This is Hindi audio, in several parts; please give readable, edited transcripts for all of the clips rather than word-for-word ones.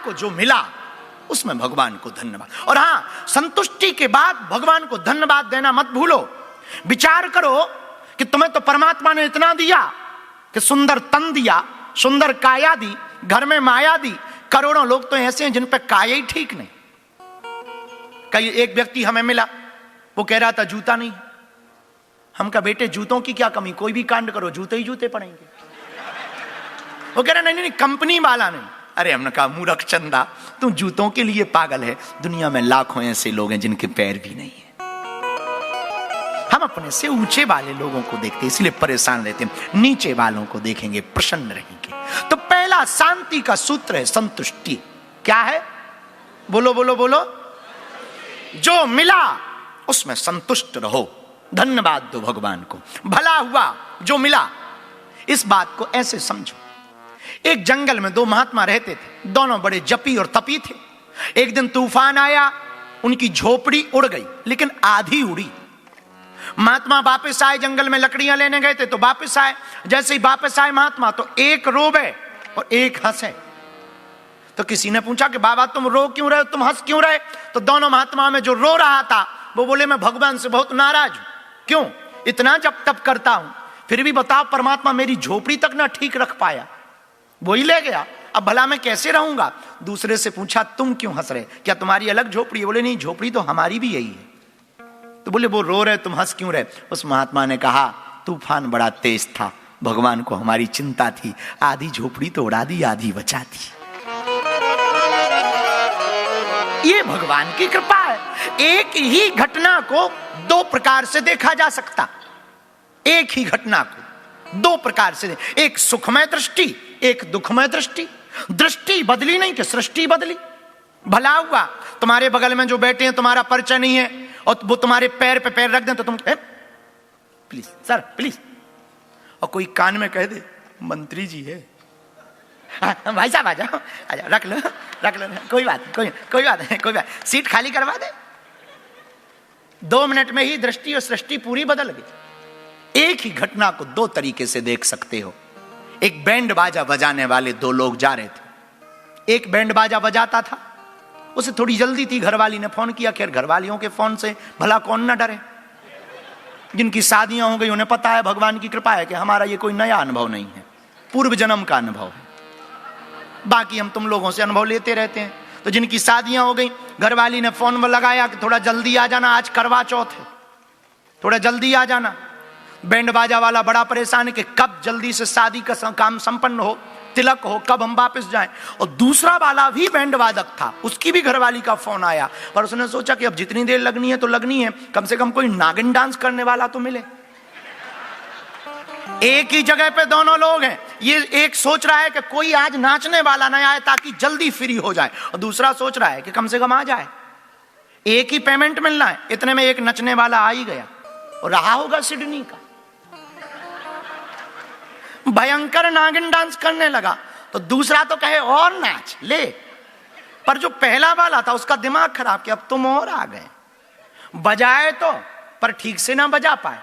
आपको जो मिला उसमें भगवान को धन्यवाद। और हां, संतुष्टि के बाद भगवान को धन्यवाद देना मत भूलो। विचार करो कि तुम्हें तो परमात्मा ने इतना दिया कि सुंदर तन दिया, सुंदर काया दी, घर में माया दी। करोड़ों लोग तो ऐसे हैं जिन पे काया ही ठीक नहीं। कई एक व्यक्ति हमें मिला, वो कह रहा था जूता नहीं। हम कहा बेटे जूतों की क्या कमी, कोई भी कांड करो जूते ही जूते पड़ेंगे। वो कह रहा नहीं नहीं कंपनी वाला नहीं। अरे हमने कहा मूर्ख चंदा, तू जूतों के लिए पागल है। दुनिया में लाखों ऐसे लोग हैं जिनके पैर भी नहीं है। हम अपने से ऊंचे वाले लोगों को देखते इसलिए परेशान रहते हैं, नीचे वालों को देखेंगे प्रसन्न रहेंगे। तो पहला शांति का सूत्र है संतुष्टि। क्या है? बोलो बोलो बोलो। जो मिला उसमें संतुष्ट रहो, धन्यवाद दो भगवान को। भला हुआ जो मिला। इस बात को ऐसे समझो, एक जंगल में दो महात्मा रहते थे, दोनों बड़े जपी और तपी थे। एक दिन तूफान आया, उनकी झोपड़ी उड़ गई, लेकिन आधी उड़ी। महात्मा वापस आए, जंगल में लकड़ियां लेने गए थे तो वापस आए। जैसे ही वापस आए महात्मा तो एक रोवे और एक हंसे। तो किसी ने पूछा कि बाबा तुम रो क्यों रहे हो, तुम हंस क्यों रहे? तो दोनों महात्मा में जो रो रहा था वो बोले मैं भगवान से बहुत नाराज हूं। क्यों? इतना जप तप करता हूं, फिर भी बताओ परमात्मा मेरी झोपड़ी तक ना ठीक रख पाया, वही ले गया। अब भला मैं कैसे रहूंगा? दूसरे से पूछा तुम क्यों हंस रहे, क्या तुम्हारी अलग झोपड़ी है? बोले नहीं, झोपड़ी तो हमारी भी यही है। तो बोले वो रो रहे तुम हंस क्यों रहे? उस महात्मा ने कहा तूफान बड़ा तेज था, भगवान को हमारी चिंता थी, आधी झोपड़ी तो उड़ा दी, आधी बचा दी। ये भगवान की कृपा है। एक ही घटना को दो प्रकार से देखा जा सकता। एक ही घटना को दो प्रकार से, एक सुखमय दृष्टि, एक दुखमय दृष्टि। दृष्टि बदली नहीं कि सृष्टि बदली। भला हुआ तुम्हारे बगल में जो बैठे हैं तुम्हारा परिचय नहीं है और वो तुम्हारे पैर पे पैर रख दें तो तुम प्लीज सर प्लीज, और कोई कान में कह दे मंत्री जी है, भाई साहब आ जाओ आ जाओ, रख लो कोई बात नहीं, कोई बात, सीट खाली करवा दे। 2 मिनट में ही दृष्टि और सृष्टि पूरी बदल गई। एक ही घटना को दो तरीके से देख सकते हो। एक बैंड बाजा बजाने वाले दो लोग जा रहे थे। एक बैंड बाजा बजाता था, उसे थोड़ी जल्दी थी, घरवाली ने फोन किया। खैर घरवालियों के फोन से भला कौन ना डरे। जिनकी शादियां हो गई उन्हें पता है भगवान की कृपा है कि हमारा ये कोई नया अनुभव नहीं है, पूर्व जन्म का अनुभव है। बाकी हम तुम लोगों से अनुभव लेते रहते हैं। तो जिनकी शादियां हो गई, घरवाली ने फोन लगाया कि थोड़ा जल्दी आ जाना, आज करवा चौथ है, थोड़ा जल्दी आ जाना। बैंड बाजा वाला बड़ा परेशान है कि कब जल्दी से शादी का काम संपन्न हो, तिलक हो, कब हम वापस जाएं। और दूसरा वाला भी बैंड वादक था, उसकी भी घरवाली का फोन आया, पर उसने सोचा कि अब जितनी देर लगनी है तो लगनी है, कम से कम कोई नागिन डांस करने वाला तो मिले। एक ही जगह पे दोनों लोग हैं। ये एक सोच रहा है कि कोई आज नाचने वाला ना आए ताकि जल्दी फ्री हो जाए, और दूसरा सोच रहा है कि कम से कम आ जाए, एक ही पेमेंट मिलना है। इतने में एक नचने वाला आ ही गया और रहा होगा सिडनी का, भयंकर नागिन डांस करने लगा। तो दूसरा तो कहे और नाच ले, पर जो पहला वाला था उसका दिमाग खराब कि अब तुम और आ गए, बजाए तो पर ठीक से ना बजा पाए।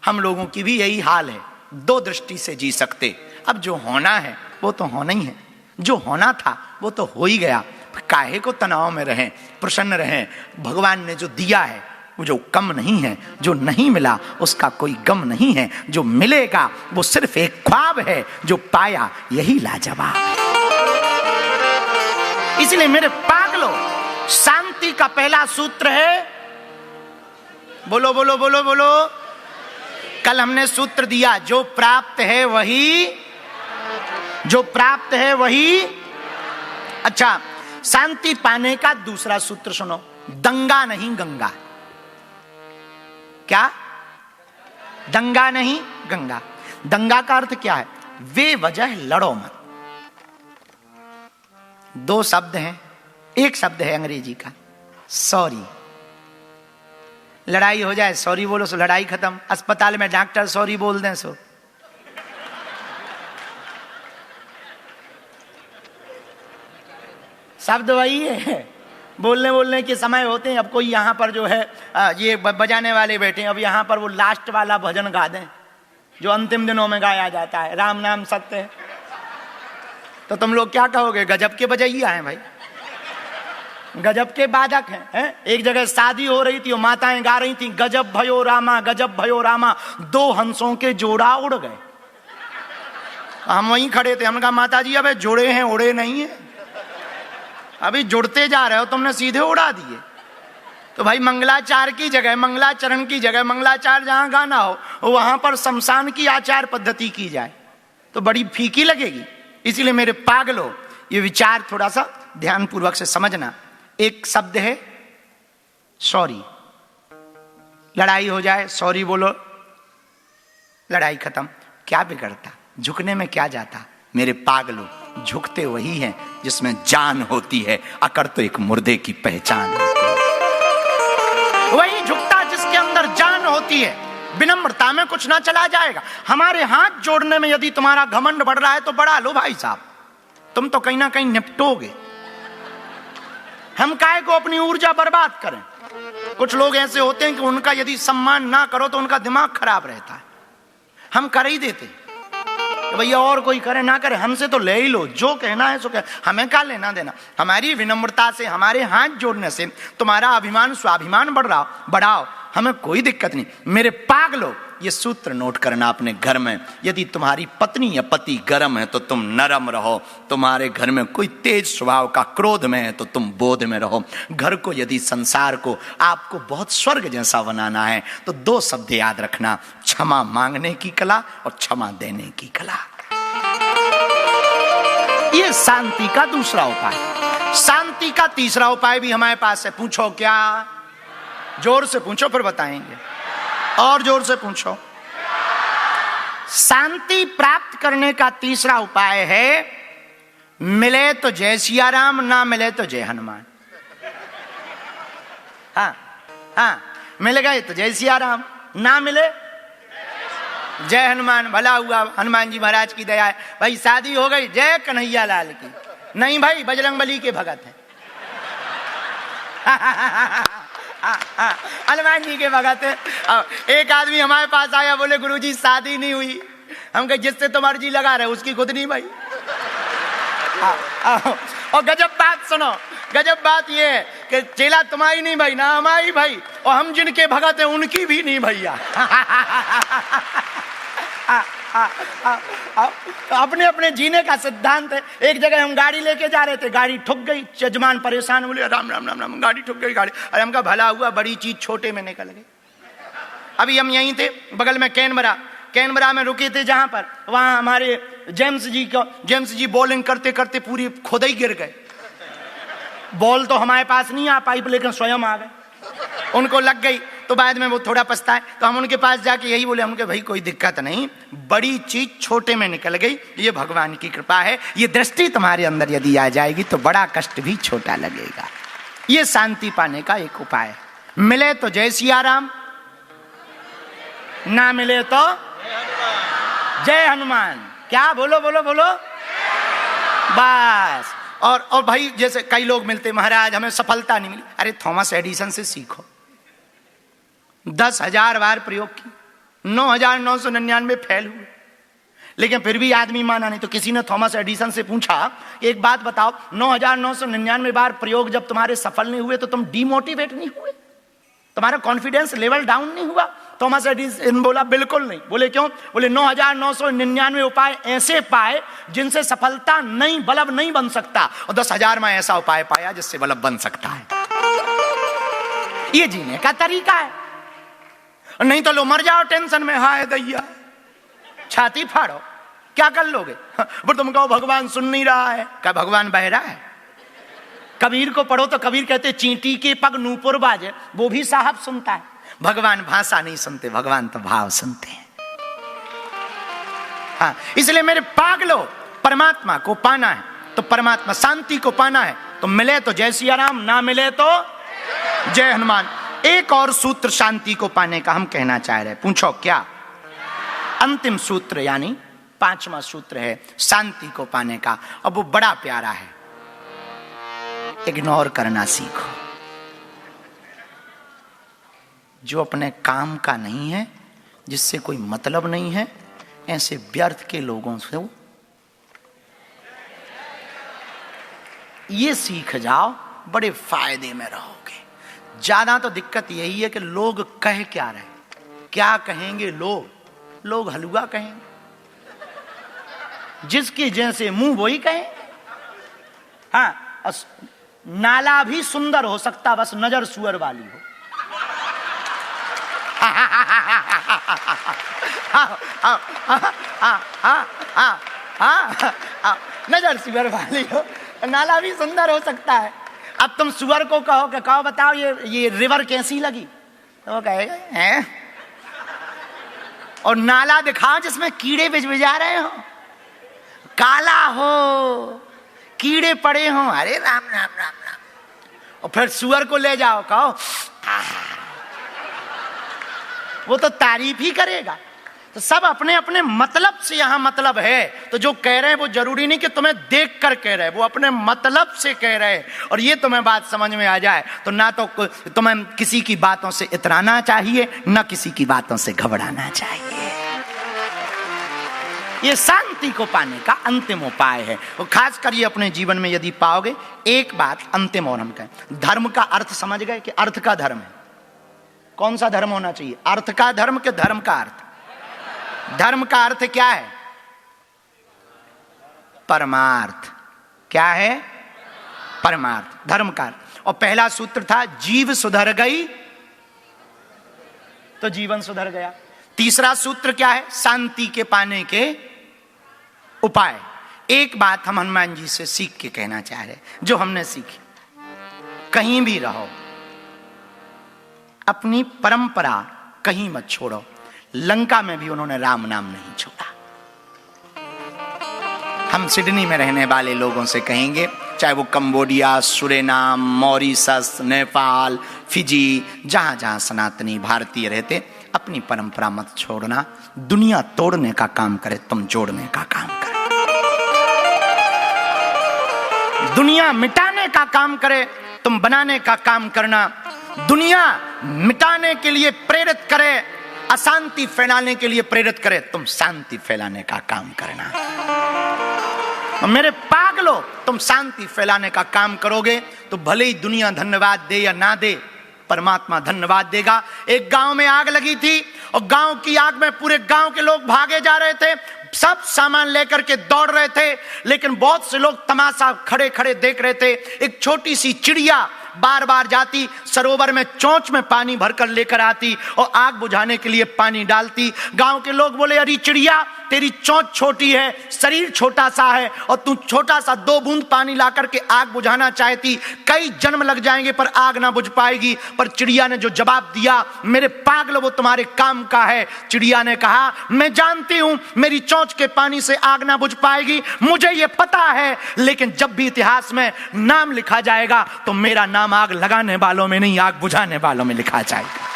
हम लोगों की भी यही हाल है, दो दृष्टि से जी सकते। अब जो होना है वो तो होना ही है, जो होना था वो तो हो ही गया। काहे को तनाव में रहें, प्रसन्न रहें। भगवान ने जो दिया है वो जो कम नहीं है, जो नहीं मिला उसका कोई गम नहीं है, जो मिलेगा वो सिर्फ एक ख्वाब है, जो पाया यही लाजवाब है। इसलिए मेरे पागलों, शांति का पहला सूत्र है, बोलो बोलो बोलो बोलो। कल हमने सूत्र दिया, जो प्राप्त है वही, जो प्राप्त है वही। अच्छा, शांति पाने का दूसरा सूत्र सुनो, दंगा नहीं गंगा। क्या? दंगा नहीं गंगा। दंगा का अर्थ क्या है? वे वजह लड़ो मत। दो शब्द हैं, एक शब्द है अंग्रेजी का सॉरी। लड़ाई हो जाए सॉरी बोलो सो लड़ाई खत्म। अस्पताल में डॉक्टर सॉरी बोल दें सो शब्द वही है। बोलने के समय होते हैं। अब कोई यहाँ पर जो है ये बजाने वाले बैठे हैं, अब यहाँ पर वो लास्ट वाला भजन गा दें जो अंतिम दिनों में गाया जाता है, राम नाम सत्य है, तो तुम लोग क्या कहोगे? गजब के बजैया हैं भाई। गजब के बाधक हैं। एक जगह शादी हो रही थी, वो माताएं गा रही थी, गजब भयो रामा, गजब भयो रामा, 2 हंसों के जोड़ा उड़ गए। हम वहीं खड़े थे, हमने कहा माता जी अबे जुड़े हैं, उड़े नहीं है, अभी जुड़ते जा रहे हो, तुमने सीधे उड़ा दिए। तो भाई मंगलाचार की जगह, मंगलाचरण की जगह, मंगलाचार जहां गाना हो वहां पर शमशान की आचार पद्धति की जाए तो बड़ी फीकी लगेगी। इसीलिए मेरे पागलों, ये विचार थोड़ा सा ध्यान पूर्वक से समझना। एक शब्द है सॉरी, लड़ाई हो जाए सॉरी बोलो, लड़ाई खत्म, क्या बिगड़ता, झुकने में क्या जाता। मेरे पागलों, झुकते वही हैं जिसमें जान होती है, अकड़ तो एक मुर्दे की पहचान होती है। वही झुकता जिसके अंदर जान होती है। विनम्रता में कुछ ना चला जाएगा। हमारे हाथ जोड़ने में यदि तुम्हारा घमंड बढ़ रहा है तो बढ़ा लो भाई साहब, तुम तो कहीं ना कहीं निपटोगे। हम काहे को अपनी ऊर्जा बर्बाद करें। कुछ लोग ऐसे होते हैं कि उनका यदि सम्मान ना करो तो उनका दिमाग खराब रहता है। हम कर ही देते भैया, और कोई करे ना करे, हमसे तो ले ही लो, जो कहना है सो कह, हमें क्या लेना देना। हमारी विनम्रता से, हमारे हाथ जोड़ने से तुम्हारा अभिमान स्वाभिमान बढ़ाओ, हमें कोई दिक्कत नहीं। मेरे पागलों, ये सूत्र नोट करना अपने घर में। यदि तुम्हारी पत्नी या पति गर्म है तो तुम नरम रहो। तुम्हारे घर में कोई तेज स्वभाव का क्रोध में है तो तुम बोध में रहो। घर को, यदि संसार को आपको बहुत स्वर्ग जैसा बनाना है तो 2 शब्द याद रखना, क्षमा मांगने की कला और क्षमा देने की कला। ये शांति का दूसरा उपाय। शांति का तीसरा उपाय भी हमारे पास है। पूछो क्या? जोर से पूछो फिर बताएंगे, और जोर से पूछो। शांति प्राप्त करने का तीसरा उपाय है, मिले तो जय सिया राम, ना मिले तो जय हनुमान। हाँ, मिल गए तो जय सिया राम, ना मिले जय हनुमान। भला हुआ हनुमान जी महाराज की दया है। भाई शादी हो गई, जय कन्हैया लाल की। नहीं भाई, बजरंगबली के भगत है। हनुमान जी के भगत है। एक आदमी हमारे पास आया, बोले गुरुजी शादी नहीं हुई। हम कहे जिससे तो मर्जी लगा रहे, उसकी खुद नहीं भाई। और गजब बात सुनो, गजब बात ये है कि चेला तुम्हारी नहीं भाई, ना हमारी भाई, और हम जिनके भगत हैं उनकी भी नहीं भैया। अपने अपने जीने का सिद्धांत है। एक जगह हम गाड़ी लेके जा रहे थे, गाड़ी ठुक गई, यजमान परेशान, बोले राम राम राम राम, गाड़ी ठुक गई गाड़ी। अरे हमका भला हुआ, बड़ी चीज छोटे में निकल गई। अभी हम यहीं थे, बगल में कैनबरा में रुके थे, जहां पर वहां हमारे जेम्स जी बॉलिंग करते करते पूरी खोदई गिर गए। बॉल तो हमारे पास नहीं आ पाई, लेकिन स्वयं आ गए, उनको लग गई। तो बाद में वो थोड़ा पछताए, तो हम उनके पास जाके यही बोले, हमके भाई कोई दिक्कत नहीं, बड़ी चीज छोटे में निकल गई, ये भगवान की कृपा है। ये दृष्टि तुम्हारे अंदर यदि आ जाएगी तो बड़ा कष्ट भी छोटा लगेगा। ये शांति पाने का एक उपाय है। मिले तो जय सिया राम, ना मिले तो जय हनुमान। क्या बोलो बोलो बोलो, बस। और भाई जैसे कई लोग मिलते, महाराज हमें सफलता नहीं मिली। अरे थॉमस एडिसन से सीखो, 10,000 बार प्रयोग की, 9,999 फेल हुए, लेकिन फिर भी आदमी माना नहीं। तो किसी ने थॉमस एडिसन से पूछा, एक बात बताओ, 9,999 बार प्रयोग जब तुम्हारे सफल नहीं हुए तो तुम डिमोटिवेट नहीं हुए? तुम्हारा कॉन्फिडेंस लेवल डाउन नहीं हुआ? थॉमस एडिसन बोला बिल्कुल नहीं। बोले क्यों? बोले 9,999 उपाय ऐसे पाए जिनसे सफलता नहीं, बल्ब नहीं बन सकता, और 10,000 में ऐसा उपाय पाया जिससे बल्ब बन सकता है। ये जीने का तरीका है। नहीं तो लो मर जाओ टेंशन में, हाय दैया, छाती फाड़ो, क्या कर लोगे? पर तुम कहो भगवान सुन नहीं रहा है। क्या भगवान बहरा है? कबीर को पढ़ो तो कबीर कहते चींटी के पग नूपुर बाजे, वो भी साहब सुनता है। भगवान भाषा नहीं सुनते, भगवान तो भाव सुनते हैं। हाँ, इसलिए मेरे पागलों, परमात्मा को पाना है तो परमात्मा शांति को पाना है तो मिले तो जय सिया राम, ना मिले तो जय हनुमान। एक और सूत्र शांति को पाने का हम कहना चाह रहे हैं। पूछो क्या? अंतिम सूत्र यानी 5वां सूत्र है शांति को पाने का, अब वो बड़ा प्यारा है। इग्नोर करना सीखो। जो अपने काम का नहीं है, जिससे कोई मतलब नहीं है, ऐसे व्यर्थ के लोगों से ये सीख जाओ बड़े फायदे में रहोगे। ज्यादा तो दिक्कत यही है कि लोग कह क्या रहे, क्या कहेंगे लोग हलवा कहेंगे, जिसके जैसे मुंह वही कहें। हाँ, नाला भी सुंदर हो सकता, बस नजर सुअर वाली हो। नजर सुअर वाली हो, नाला भी सुंदर हो सकता है। अब तुम सुअर को कहो कि कहो बताओ ये रिवर कैसी लगी, तो वो कहेगा हैं, और नाला दिखाओ जिसमें कीड़े बिजबिजा रहे हो, काला हो, कीड़े पड़े हो, अरे राम राम राम राम। और फिर सुअर को ले जाओ, कहो वो तो तारीफ ही करेगा। तो सब अपने अपने मतलब से यहां मतलब है। तो जो कह रहे हैं वो जरूरी नहीं कि तुम्हें देख कर कह रहे हैं, वो अपने मतलब से कह रहे हैं। और ये तुम्हें बात समझ में आ जाए तो ना तो तुम्हें किसी की बातों से इतराना चाहिए, ना किसी की बातों से घबराना चाहिए। ये शांति को पाने का अंतिम उपाय है। और खासकर ये अपने जीवन में यदि पाओगे, एक बात अंतिम और हम कहें, धर्म का अर्थ समझ गए कि अर्थ का धर्म है। कौन सा धर्म होना चाहिए, अर्थ का धर्म के धर्म का अर्थ? धर्म का अर्थ क्या है? परमार्थ। क्या है? परमार्थ, धर्म का अर्थ। और पहला सूत्र था जीव सुधर गई तो जीवन सुधर गया। तीसरा सूत्र क्या है? शांति के पाने के उपाय। एक बात हम हनुमान जी से सीख के कहना चाह रहे, जो हमने सीखी, कहीं भी रहो अपनी परंपरा कहीं मत छोड़ो। लंका में भी उन्होंने राम नाम नहीं छोड़ा। हम सिडनी में रहने वाले लोगों से कहेंगे, चाहे वो कंबोडिया, सुरेनाम, मॉरिशस, नेपाल, फिजी, जहां जहां सनातनी भारतीय रहते, अपनी परंपरा मत छोड़ना। दुनिया तोड़ने का काम करे, तुम जोड़ने का काम करो। दुनिया मिटाने का काम करे, तुम बनाने का काम करना। दुनिया मिटाने के लिए प्रेरित करे, अशांति फैलाने के लिए प्रेरित करे, तुम शांति फैलाने का काम करना। मेरे पागलो, तुम शांति फैलाने का काम करोगे तो भले ही दुनिया धन्यवाद दे या ना दे, परमात्मा धन्यवाद देगा। एक गांव में आग लगी थी और गांव की आग में पूरे गांव के लोग भागे जा रहे थे, सब सामान लेकर के दौड़ रहे थे, लेकिन बहुत से लोग तमाशा खड़े खड़े देख रहे थे। एक छोटी सी चिड़िया बार बार जाती, सरोवर में चोंच में पानी भरकर लेकर आती और आग बुझाने के लिए पानी डालती। गांव के लोग बोले, अरे चिड़िया, तेरी चोंच छोटी है, शरीर छोटा सा है, और तू छोटा सा 2 बूंद पानी ला करके आग बुझाना चाहती, कई जन्म लग जाएंगे पर आग ना बुझ पाएगी। पर चिड़िया ने जो जवाब दिया, मेरे पागल, वो तुम्हारे काम का है। चिड़िया ने कहा, मैं जानती हूं मेरी चोंच के पानी से आग ना बुझ पाएगी, मुझे ये पता है, लेकिन जब भी इतिहास में नाम लिखा जाएगा तो मेरा नाम आग लगाने वालों में नहीं, आग बुझाने वालों में लिखा जाएगा।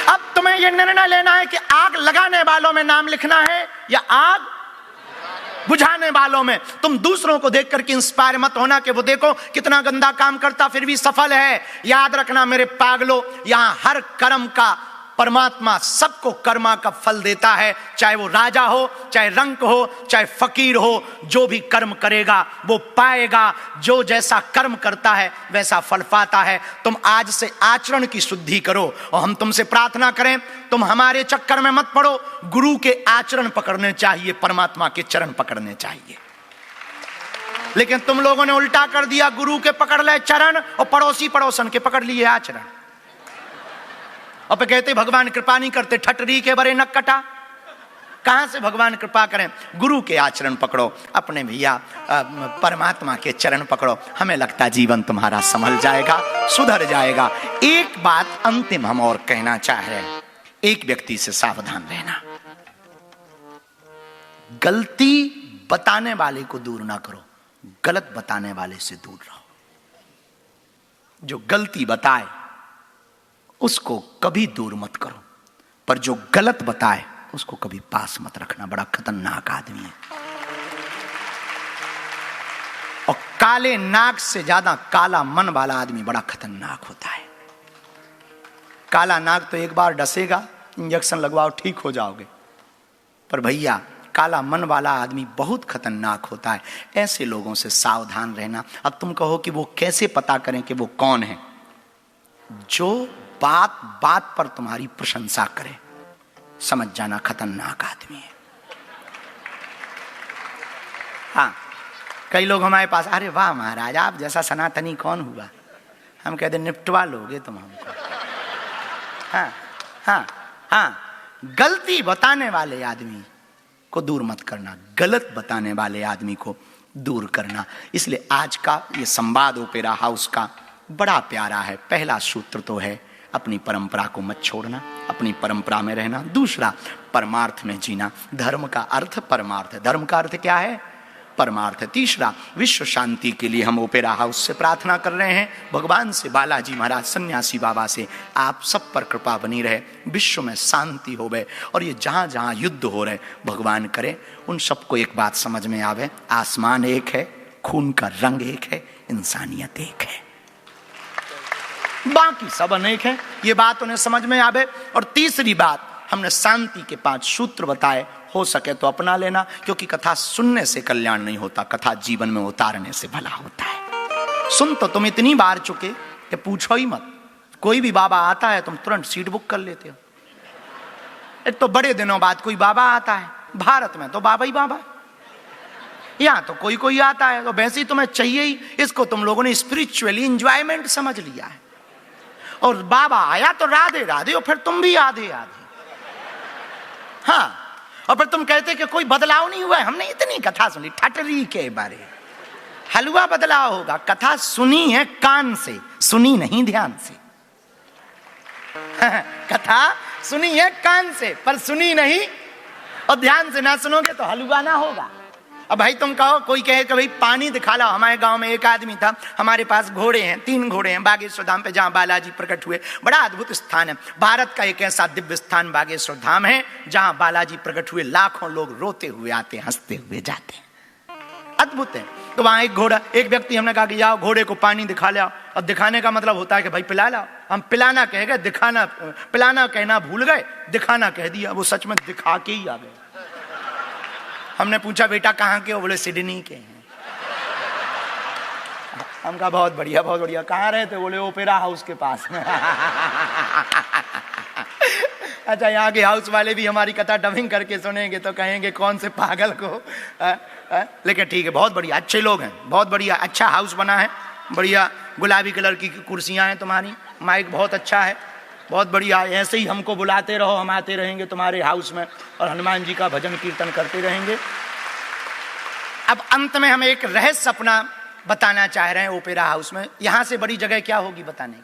अब तुम्हें यह निर्णय लेना है कि आग लगाने वालों में नाम लिखना है या आग बुझाने वालों में। तुम दूसरों को देख करके इंस्पायर मत होना कि वो देखो कितना गंदा काम करता फिर भी सफल है। याद रखना मेरे पागलों, यहां हर कर्म का परमात्मा सबको कर्मा का फल देता है, चाहे वो राजा हो, चाहे रंक हो, चाहे फकीर हो। जो भी कर्म करेगा वो पाएगा, जो जैसा कर्म करता है वैसा फल पाता है। तुम आज से आचरण की शुद्धि करो और हम तुमसे प्रार्थना करें, तुम हमारे चक्कर में मत पड़ो। गुरु के आचरण पकड़ने चाहिए, परमात्मा के चरण पकड़ने चाहिए। लेकिन तुम लोगों ने उल्टा कर दिया, गुरु के पकड़ ले चरण और पड़ोसी पड़ोसन के पकड़ लिए आचरण। और पे कहते भगवान कृपा नहीं करते, ठटरी के बरे नक कटा। कहां से भगवान कृपा करें? गुरु के आचरण पकड़ो, अपने भैया परमात्मा के चरण पकड़ो। हमें लगता है जीवन तुम्हारा संभल जाएगा, सुधर जाएगा। एक बात अंतिम हम और कहना चाह रहे हैं, एक व्यक्ति से सावधान रहना, गलती बताने वाले को दूर ना करो, गलत बताने वाले से दूर रहो। जो गलती बताए उसको कभी दूर मत करो, पर जो गलत बताए उसको कभी पास मत रखना। बड़ा खतरनाक आदमी है। और काले नाक से ज्यादा काला मन वाला आदमी बड़ा खतरनाक होता है। काला नाक तो एक बार डसेगा, इंजेक्शन लगवाओ ठीक हो जाओगे, पर भैया काला मन वाला आदमी बहुत खतरनाक होता है। ऐसे लोगों से सावधान रहना। अब तुम कहो कि वो कैसे पता करें कि वो कौन है? जो बात बात पर तुम्हारी प्रशंसा करे, समझ जाना खतरनाक आदमी है। हाँ, कई लोग हमारे पास, अरे वाह महाराज, आप जैसा सनातनी कौन हुआ? हम कहते निपटवा लोगे तुम हमको। हाँ हाँ हाँ, गलती बताने वाले आदमी को दूर मत करना, गलत बताने वाले आदमी को दूर करना। इसलिए आज का ये संवाद ओपेरा हाउस का बड़ा प्यारा है। पहला सूत्र तो है अपनी परंपरा को मत छोड़ना, अपनी परंपरा में रहना। दूसरा, परमार्थ में जीना। धर्म का अर्थ परमार्थ है। धर्म का अर्थ क्या है? परमार्थ है। तीसरा, विश्व शांति के लिए हम ओपेरा हाउस से प्रार्थना कर रहे हैं, भगवान से, बालाजी महाराज, सन्यासी बाबा से, आप सब पर कृपा बनी रहे, विश्व में शांति होवे। और ये जहां जहां युद्ध हो रहे, भगवान करे उन सबको एक बात समझ में आवे, आसमान एक है, खून का रंग एक है, इंसानियत एक है, बाकी सब अनेक है। ये बात उन्हें समझ में आवे। और तीसरी बात, हमने शांति के 5 सूत्र बताए, हो सके तो अपना लेना, क्योंकि कथा सुनने से कल्याण नहीं होता, कथा जीवन में उतारने से भला होता है। सुन तो तुम इतनी बार चुके कि पूछो ही मत। कोई भी बाबा आता है तुम तुरंत सीट बुक कर लेते हो। एक तो बड़े दिनों बाद कोई बाबा आता है, भारत में तो बाबा ही बाबा, यहां तो कोई कोई आता है, तो वैसे ही तुम्हें चाहिए ही। इसको तुम लोगों ने स्पिरिचुअली एंजॉयमेंट समझ लिया है। और बाबा आया तो राधे राधे, और फिर तुम भी आधे आधे। हाँ, और फिर तुम कहते कि कोई बदलाव नहीं हुआ है। हमने इतनी कथा सुनी ठटरी के बारे, हलवा बदलाव होगा। कथा सुनी है कान से, सुनी नहीं ध्यान से। कथा सुनी है कान से, पर सुनी नहीं, और ध्यान से ना सुनोगे तो हलवा ना होगा। अब भाई तुम कहो, कोई कहे कि भाई पानी दिखा लो। हमारे गांव में एक आदमी था, हमारे पास घोड़े हैं, 3 घोड़े हैं बागेश्वर धाम पे, जहां बालाजी प्रकट हुए। बड़ा अद्भुत स्थान है, भारत का एक ऐसा दिव्य स्थान बागेश्वर धाम है जहां बालाजी प्रकट हुए। लाखों लोग रोते हुए आते, हंसते हुए जाते हैं, अद्भुत है। तो वहां एक घोड़ा, एक व्यक्ति, हमने कहा कि जाओ घोड़े को पानी दिखा लाओ। अब दिखाने का मतलब होता है कि भाई पिला लाओ। हम पिलाना कह गए, दिखाना, पिलाना कहना भूल गए, दिखाना कह दिया। वो सच में दिखा के ही आ गए। हमने पूछा बेटा कहाँ के हो? बोले सिडनी के हैं। हम कहा बहुत बढ़िया बहुत बढ़िया। कहाँ रहते? बोले ओपेरा हाउस के पास। अच्छा, यहाँ के हाउस वाले भी हमारी कथा डबिंग करके सुनेंगे तो कहेंगे कौन से पागल को। लेकिन ठीक है, बहुत बढ़िया, अच्छे लोग हैं, बहुत बढ़िया, अच्छा हाउस बना है, बढ़िया गुलाबी कलर की कुर्सियां हैं तुम्हारी, माइक बहुत अच्छा है, बहुत बढ़िया। ऐसे ही हमको बुलाते रहो, हम आते रहेंगे तुम्हारे हाउस में और हनुमान जी का भजन कीर्तन करते रहेंगे। अब अंत में हम एक रहस्य अपना बताना चाह रहे हैं ओपेरा हाउस में। यहां से बड़ी जगह क्या होगी बताने की?